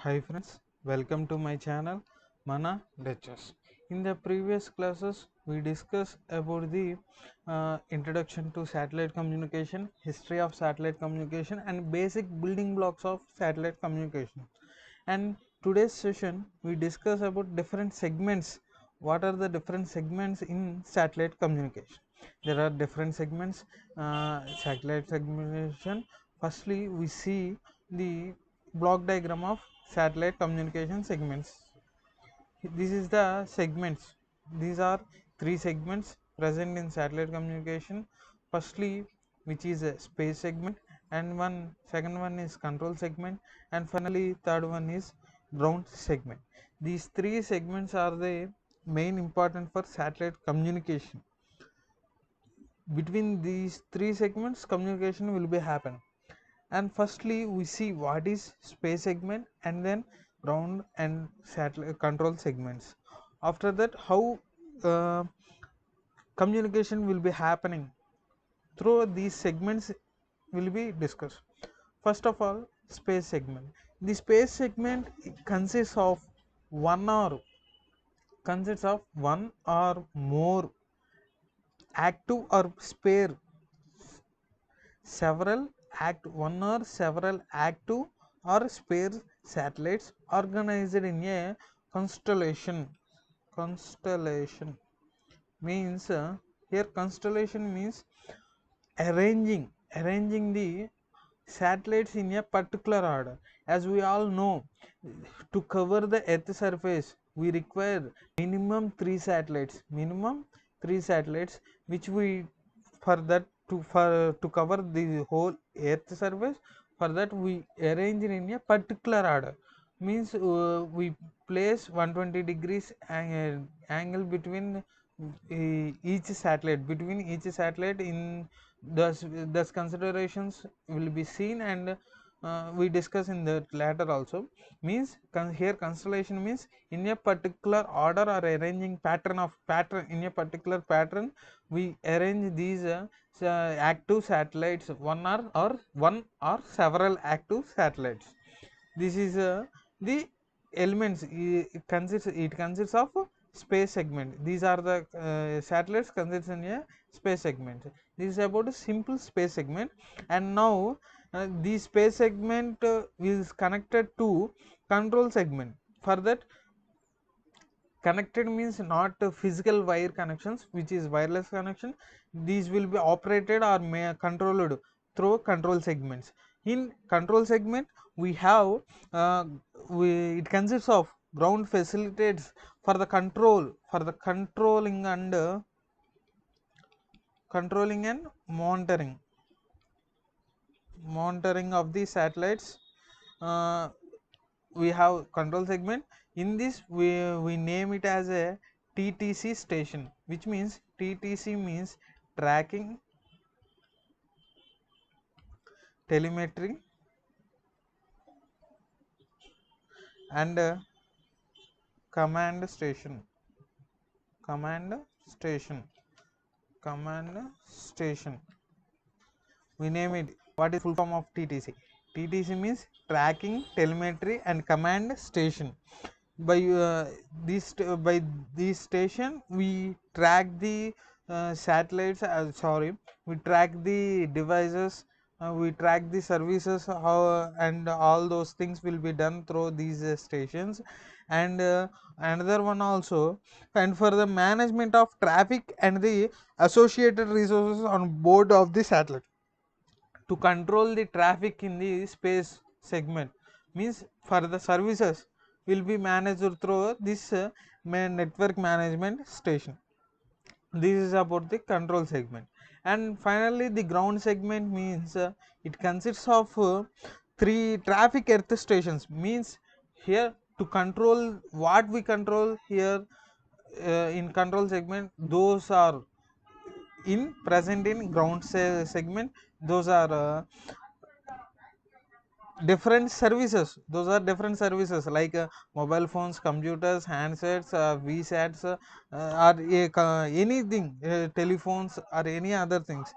Hi friends, welcome to my channel Mana Lectures. In the previous classes, we discussed about the introduction to satellite communication, history of satellite communication, and basic building blocks of satellite communication. And today's session, we discuss about different segments. What are the different segments in satellite communication? There are different segments. Satellite segmentation. Firstly, we see the block diagram of satellite communication segments. This is the segments. These are three segments present in satellite communication. Firstly, which is a space segment, and second one is control segment, and finally third one is ground segment. These three segments are the main important for satellite communication. Between these three segments, communication will be happen. And firstly, we see what is space segment, and then ground and satellite control segments. After that, how uh, communication will be happening through these segments will be discussed. First of all, space segment. The space segment one or consists of one or more active or spare several one or several active or spare satellites organized in a constellation. Constellation means here constellation means arranging the satellites in a particular order. As we all know, to cover the earth surface we require minimum three satellites, which we for that to cover the whole earth surface. For that we arrange in a particular order, means we place 120 degrees angle between each satellite. In thus considerations will be seen, and we discuss in the later also. Means here constellation means in a particular order or arranging pattern in a particular pattern we arrange these active satellites, one or several active satellites. This is the elements. It consists of space segment. These are the satellites consists in a space segment. This is about a simple space segment. And now the space segment is connected to control segment. For that, connected means not physical wire connections, which is wireless connection. These will be operated or controlled through control segments. In control segment we have uh, it consists of ground facilitates for the controlling and monitoring of the satellites. uh, we have control segment. In this we name it as a TTC station, which means TTC means tracking, telemetry, and command station. Command station command station we name it. What is full form of TTC? TTC means tracking, telemetry, and command station. By by this station we track the satellites, we track the devices, we track the services, how and all those things will be done through these stations. And another one also, and for the management of traffic and the associated resources on board of the satellite, to control the traffic in the space segment. Means for the services will be managed through this network management station. This is about the control segment. And finally the ground segment means it consists of three traffic earth stations. Means here to control what we control here in control segment, those are in present in ground segment. Those are different services like mobile phones, computers, handsets, vsats, anything, telephones or any other things,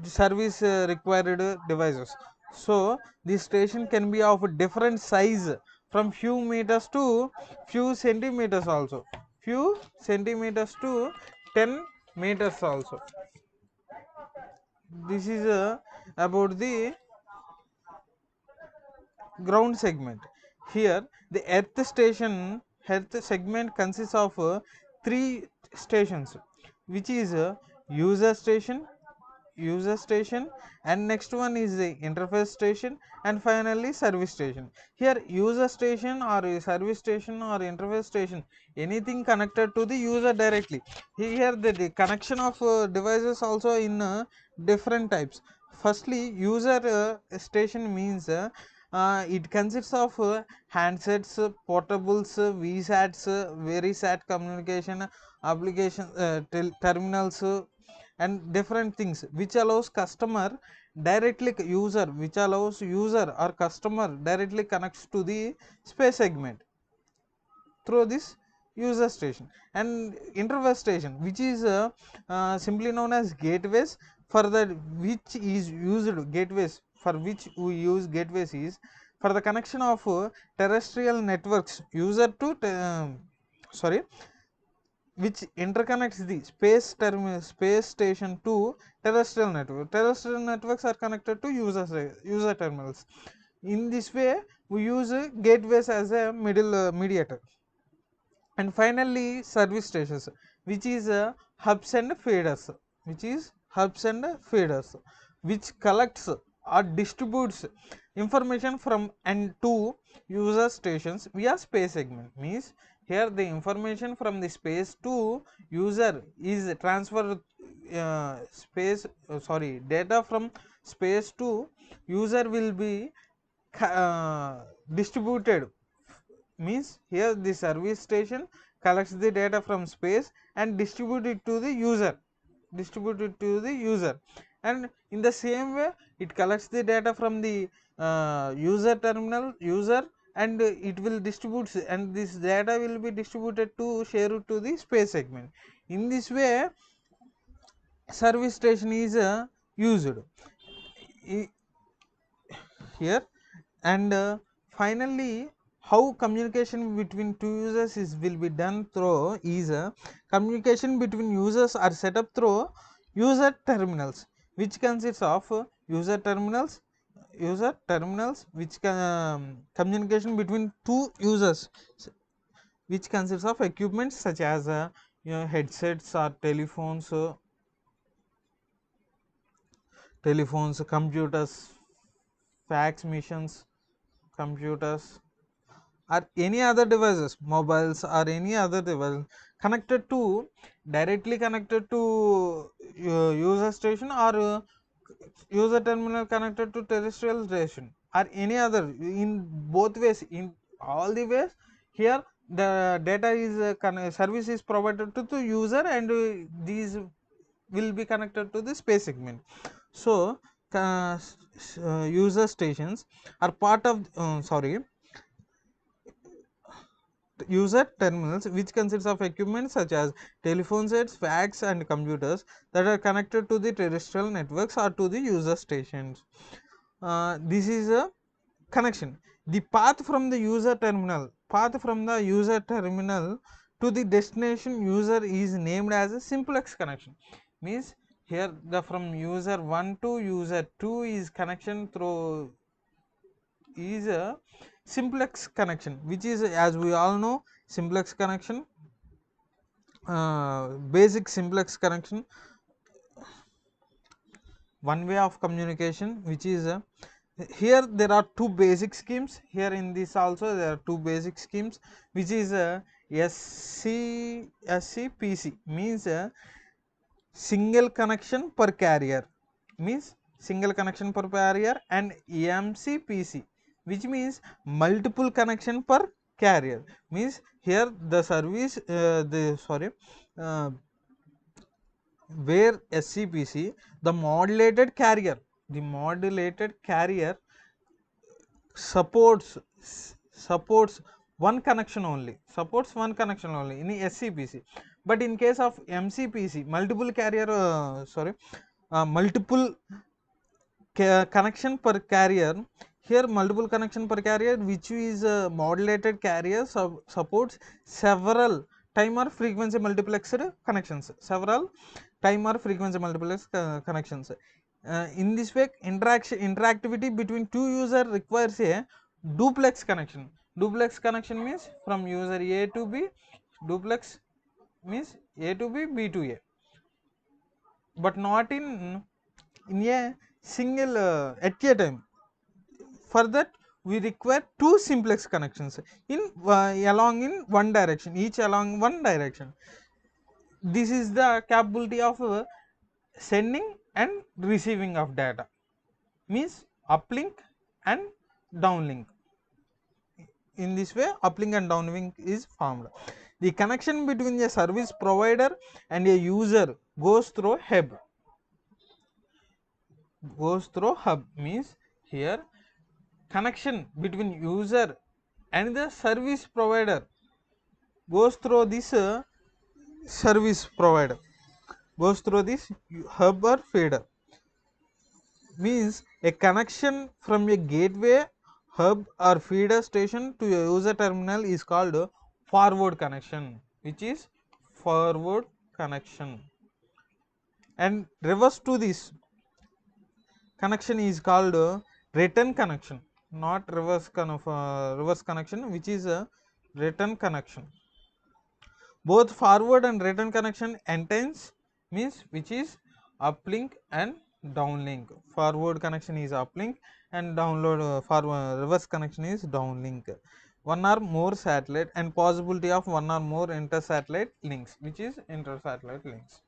service required devices. So this station can be of different size from few meters to few centimeters also, few centimeters to 10 meters also. This is about the ground segment. Here the earth segment consists of three stations, which is user station, and next one is the interface station, and finally service station. Here user station or a service station or interface station, anything connected to the user directly. Here the connection of devices also in different types. Firstly, user station means it consists of handsets, portables, VSATs, VeriSat communication application, terminals, and different things, which allows user or customer directly connects to the space segment through this user station. And interface station, which is simply known as gateways, for the which is used gateways for which we use gateways is for the connection of terrestrial networks user to sorry which interconnects the space station to terrestrial network. Terrestrial networks are connected to user terminals. In this way, we use gateways as a mediator. And finally, service stations, which is hubs and feeders, which collects or distributes information from and to user stations via space segment. Means here the information from the space to user is transferred data from space to user will be distributed. Means here the service station collects the data from space and distribute it to the user, and in the same way it collects the data from the user, and it will distribute, and this data will be distributed to share it to the space segment. In this way service station is used here. And finally, how communication between two users will be done through is communication between users are set up through user terminals, which consists of user terminals which communication between two users, which consists of equipments such as headsets or telephones, computers, fax machines, computers, or any other devices, mobiles or any other device connected to directly connected to user station, or user terminal connected to terrestrial station, or any other, in both ways, in all the ways. Here the data is service is provided to the user, and these will be connected to the space segment. So user stations are part of user terminals, which consists of equipment such as telephone sets, fax, and computers that are connected to the terrestrial networks or to the user stations. This is a connection. The path from the user terminal to the destination user is named as a simplex connection. Means here the from user 1 to user 2 is connection through is a simplex connection, which is, as we all know, simplex connection, basic simplex connection, one way of communication, which is here there are two basic schemes. Here in this also there are two basic schemes, which is SCPC, means single connection per carrier, and MCPC, which means multiple connection per carrier. Means here the service where SCPC, the modulated carrier supports one connection only, in SCPC. But in case of MCPC, multiple connection per carrier, Here multiple connection per carrier, which is a modulated carrier, supports several time or frequency multiplexed connections. Several time or frequency multiplexed connections. In this way, interactivity between two users requires a duplex connection. Duplex connection means from user A to B. Duplex means A to B, B to A, but not in a single at a time. For that, we require two simplex connections in along in one direction, each along one direction. This is the capability of sending and receiving of data, means uplink and downlink. In this way, uplink and downlink is formed. The connection between a service provider and a user goes through hub. Means here connection between user and the service provider goes through this service provider, goes through this hub or feeder. Means a connection from a gateway, hub or feeder station to a user terminal is called forward connection, which is forward connection. And reverse to this connection is called return connection, not reverse reverse connection, which is a return connection. Both forward and return connection entails, means which is uplink and downlink. Forward connection is uplink and reverse connection is downlink. One or more satellite and possibility of one or more inter-satellite links, which is inter-satellite links.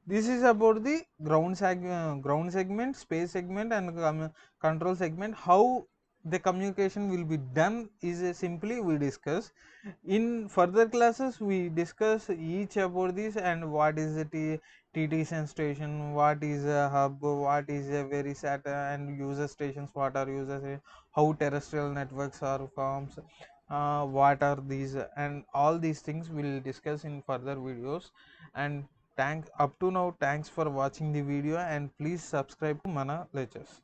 This is about the ground segment, space segment, and control segment. How the communication will be done is simply we discuss. In further classes, we discuss each about this and what is the TTCN station, what is a hub, what is a VeriSat, and user stations, what are users, how terrestrial networks are formed, what are these, and all these things we'll discuss in further videos. And up to now, thanks for watching the video, and please subscribe to Mana Lectures.